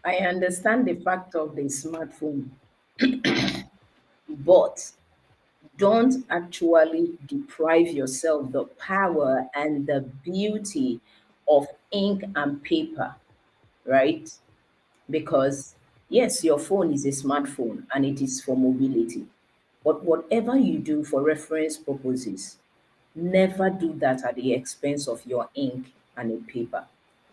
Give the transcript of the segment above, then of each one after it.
I understand the fact of the smartphone, but don't actually deprive yourself the power and the beauty of ink and paper, right? Because yes, your phone is a smartphone and it is for mobility. But whatever you do for reference purposes, never do that at the expense of your ink and a paper.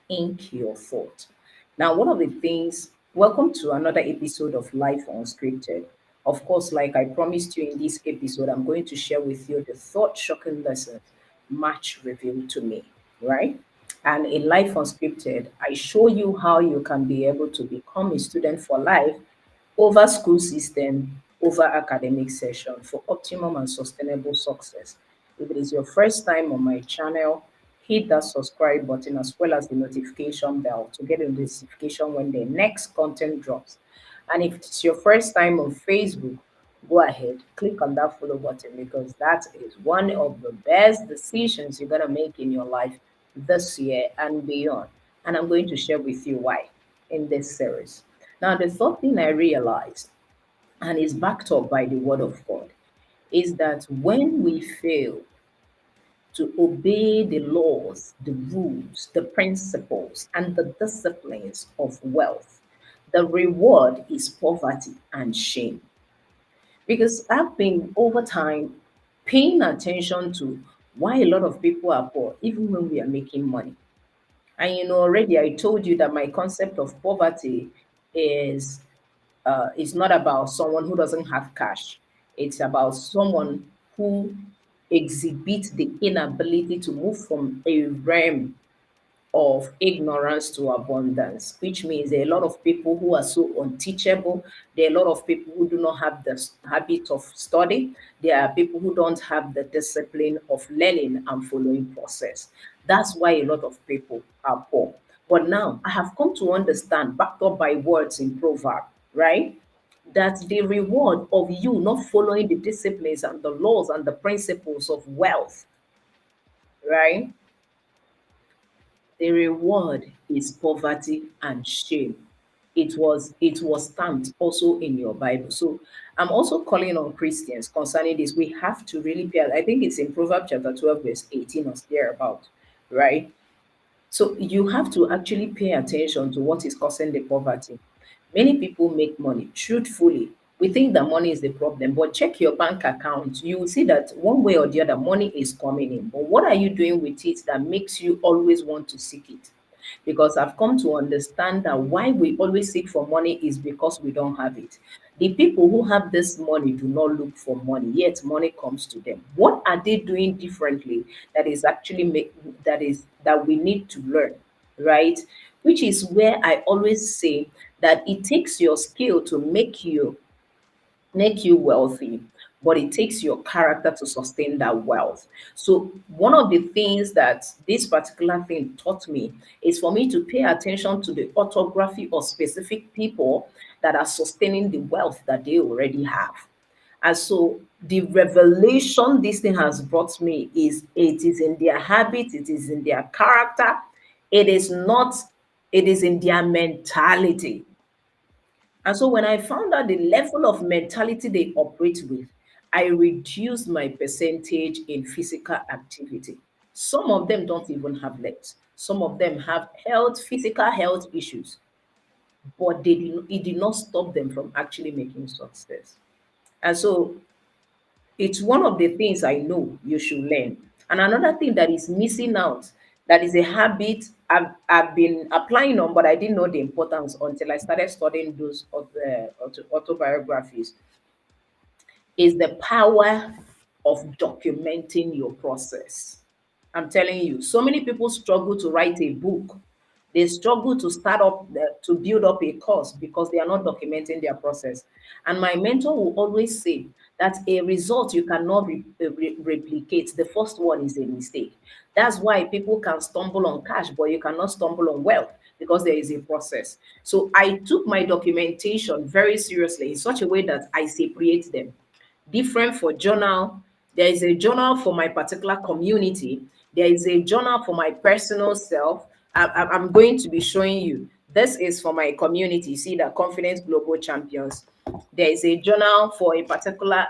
Ink your thought. Now, one of the things, welcome to another episode of Life Unscripted. Of course, like I promised you in this episode, I'm going to share with you the thought shocking lessons March revealed to me, right? And in Life Unscripted, I show you how you can be able to become a student for life over school system, over academic session for optimum and sustainable success. If it is your first time on my channel, hit that subscribe button as well as the notification bell to get a notification when the next content drops. And if it's your first time on Facebook, go ahead, click on that follow button because that is one of the best decisions you're going to make in your life this year and beyond. And I'm going to share with you why in this series. Now, the third thing I realized, and is backed up by the word of God, is that when we fail to obey the laws, the rules, the principles, and the disciplines of wealth, the reward is poverty and shame. Because I've been over time paying attention to why a lot of people are poor, even when we are making money. And already I told you that my concept of poverty is it's not about someone who doesn't have cash. It's about someone who exhibits the inability to move from a realm of ignorance to abundance, which means there are a lot of people who are so unteachable. There are a lot of people who do not have the habit of study. There are people who don't have the discipline of learning and following process. That's why a lot of people are poor. But now I have come to understand, backed up by words in proverb, right? That the reward of you not following the disciplines and the laws and the principles of wealth, right? The reward is poverty and shame. It was stamped also in your Bible. So I'm also calling on Christians concerning this. We have to really pay. I think it's in Proverbs chapter 12, verse 18 or thereabout, right? So you have to actually pay attention to what is causing the poverty. Many people make money. Truthfully, we think that money is the problem, but check your bank account. You will see that one way or the other, money is coming in. But what are you doing with it that makes you always want to seek it? Because I've come to understand that why we always seek for money is because we don't have it. The people who have this money do not look for money, yet money comes to them. What are they doing differently that is actually that we need to learn, right? Which is where I always say that it takes your skill to make you wealthy, but it takes your character to sustain that wealth. So, one of the things that this particular thing taught me is for me to pay attention to the orthography of specific people that are sustaining the wealth that they already have. And so the revelation this thing has brought me is it is in their habit, it is in their character, it is not, it is in their mentality. And so when I found out the level of mentality they operate with, I reduced my percentage in physical activity. Some of them don't even have legs. Some of them have physical health issues, but it did not stop them from actually making success. And so it's one of the things I know you should learn. And another thing that is missing out, that is a habit I've been applying on, but I didn't know the importance until I started studying those autobiographies, is the power of documenting your process. I'm telling you, so many people struggle to write a book. They struggle to to build up a course because they are not documenting their process. And my mentor will always say that a result you cannot replicate, the first one is a mistake. That's why people can stumble on cash, but you cannot stumble on wealth because there is a process. So I took my documentation very seriously in such a way that I separate them different for journal. There is a journal for my particular community. There is a journal for my personal self. I'm going to be showing you This is for my community. See the Confidence Global Champions. There is a journal for a particular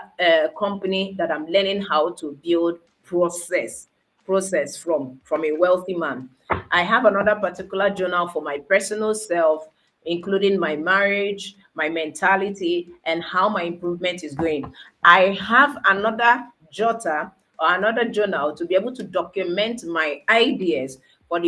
company that I'm learning how to build process from a wealthy man. I have another particular journal for my personal self, including my marriage, my mentality, and how my improvement is going. I have another jotter or another journal to be able to document my ideas for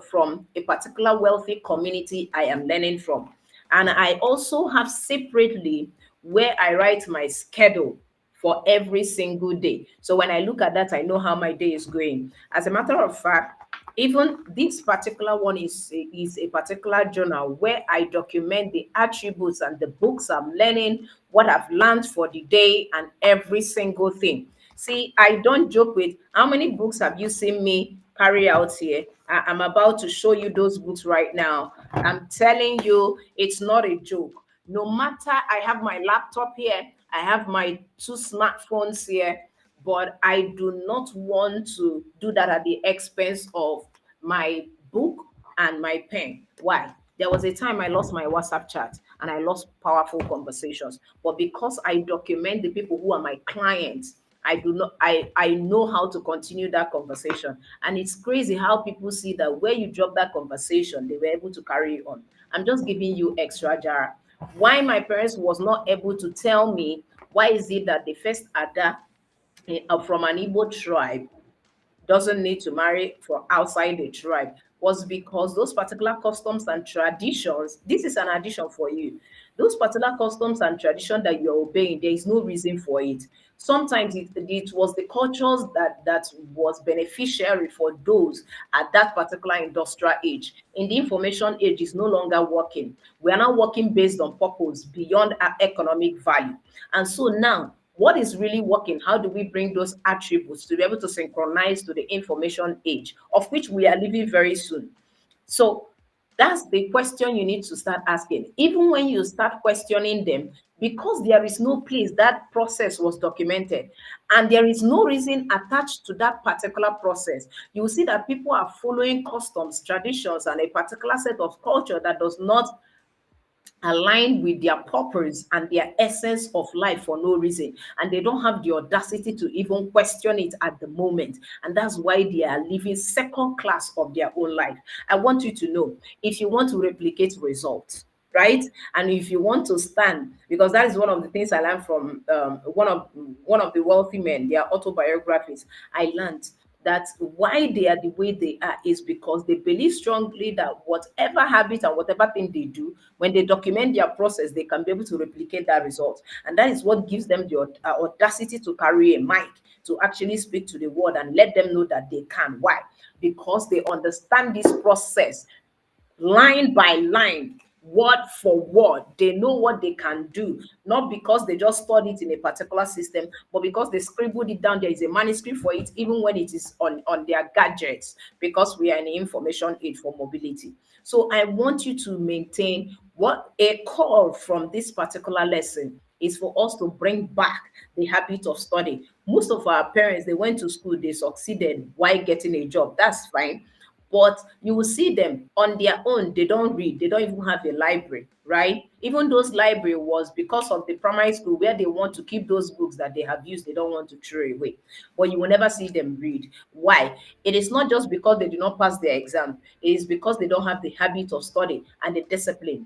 from a particular wealthy community I am learning from. And I also have separately where I write my schedule for every single day. So when I look at that, I know how my day is going. As a matter of fact, even this particular one is a particular journal where I document the attributes and the books I'm learning, what I've learned for the day, and every single thing. See, I don't joke with how many books have you seen me carry out here. I'm about to show you those books right now. I'm telling you, it's not a joke. No matter, I have my laptop here, I have my two smartphones here, but I do not want to do that at the expense of my book and my pen. Why? There was a time I lost my WhatsApp chat and I lost powerful conversations. But because I document the people who are my clients, I know how to continue that conversation. And it's crazy how people see that where you drop that conversation, they were able to carry on. I'm just giving you extra jar. Why my parents was not able to tell me why is it that the first Ada from an Igbo tribe doesn't need to marry from outside the tribe was because those particular customs and traditions, this is an addition for you. Those particular customs and tradition that you're obeying, there is no reason for it. Sometimes it was the cultures that was beneficiary for those at that particular industrial age. In the information age is no longer working. We are now working based on purpose beyond our economic value. And so now what is really working? How do we bring those attributes to be able to synchronize to the information age, of which we are living very soon? So that's the question you need to start asking. Even when you start questioning them, because there is no place that process was documented and there is no reason attached to that particular process, you will see that people are following customs, traditions, and a particular set of culture that does not aligned with their purpose and their essence of life for no reason, and they don't have the audacity to even question it at the moment, and that's why they are living second class of their own life. I want you to know, if you want to replicate results, right, and if you want to stand, because that is one of the things I learned from one of the wealthy men, their autobiographies. I learned that why they are the way they are is because they believe strongly that whatever habit and whatever thing they do, when they document their process, they can be able to replicate that result. And that is what gives them the audacity to carry a mic, to actually speak to the world and let them know that they can. Why? Because they understand this process line by line, word for word. They know what they can do, not because they just studied it in a particular system, but because they scribbled it down. There is a manuscript for it, even when it is on their gadgets, because we are in the information age for mobility. So I want you to maintain what a call from this particular lesson is for us to bring back the habit of study. Most of our parents, they went to school, they succeeded while getting a job. That's fine, but you will see them on their own. They don't read, they don't even have a library, right? Even those library was because of the primary school where they want to keep those books that they have used, they don't want to throw away. But you will never see them read. Why? It is not just because they do not pass their exam, it is because they don't have the habit of study and the discipline,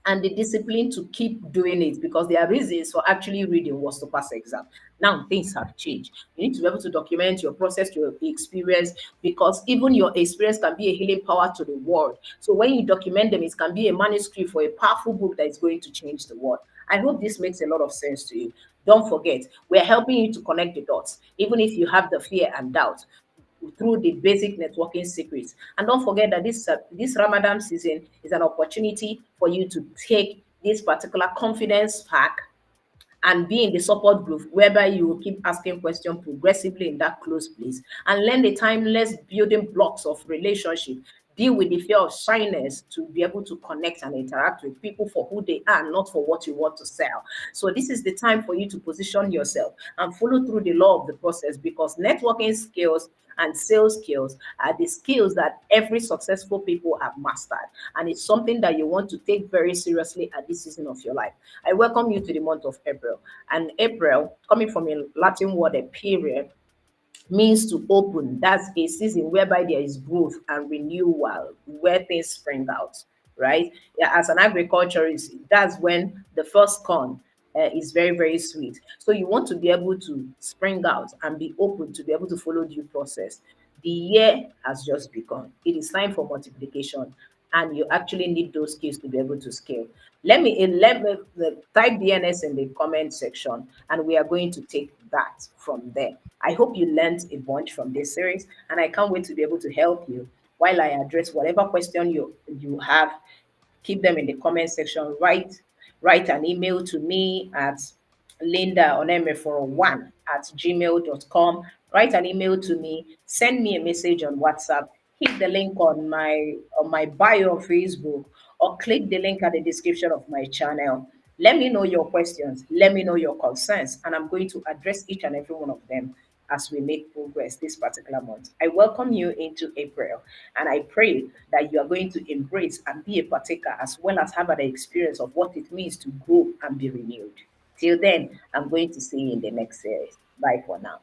and the discipline to keep doing it, because their reasons for actually reading was to pass exam. Now things have changed. You need to be able to document your process, your experience, because even your experience can be a healing power to the world. So when you document them, it can be a manuscript for a powerful book that is going to change the world. I hope this makes a lot of sense to you. Don't forget, we're helping you to connect the dots, even if you have the fear and doubt, through the basic networking secrets. And don't forget that this Ramadan season is an opportunity for you to take this particular confidence pack and be in the support group whereby you will keep asking questions progressively in that close place and learn the timeless building blocks of relationship deal with the fear of shyness to be able to connect and interact with people for who they are, not for what you want to sell. So this is the time for you to position yourself and follow through the law of the process, because networking skills and sales skills are the skills that every successful people have mastered, and it's something that you want to take very seriously at this season of your life. I welcome you to the month of April. And April, coming from a Latin word, a period, means to open. That's a season whereby there is growth and renewal, where things spring out, right? Yeah, as an agriculturist, that's when the first corn is very, very sweet. So you want to be able to spring out and be open to be able to follow due process. The year has just begun. It is time for multiplication, and you actually need those skills to be able to scale. Let me type DNS in the comment section, and we are going to take that from there. I hope you learned a bunch from this series, and I can't wait to be able to help you while I address whatever question you have. Keep them in the comment section. Write an email to me at linda@gmail.com. Write an email to me. Send me a message on WhatsApp. Hit the link on my bio on Facebook, or click the link at the description of my channel. Let me know your questions. Let me know your concerns, and I'm going to address each and every one of them as we make progress this particular month. I welcome you into April, and I pray that you are going to embrace and be a partaker, as well as have an experience of what it means to grow and be renewed. Till then, I'm going to see you in the next series. Bye for now.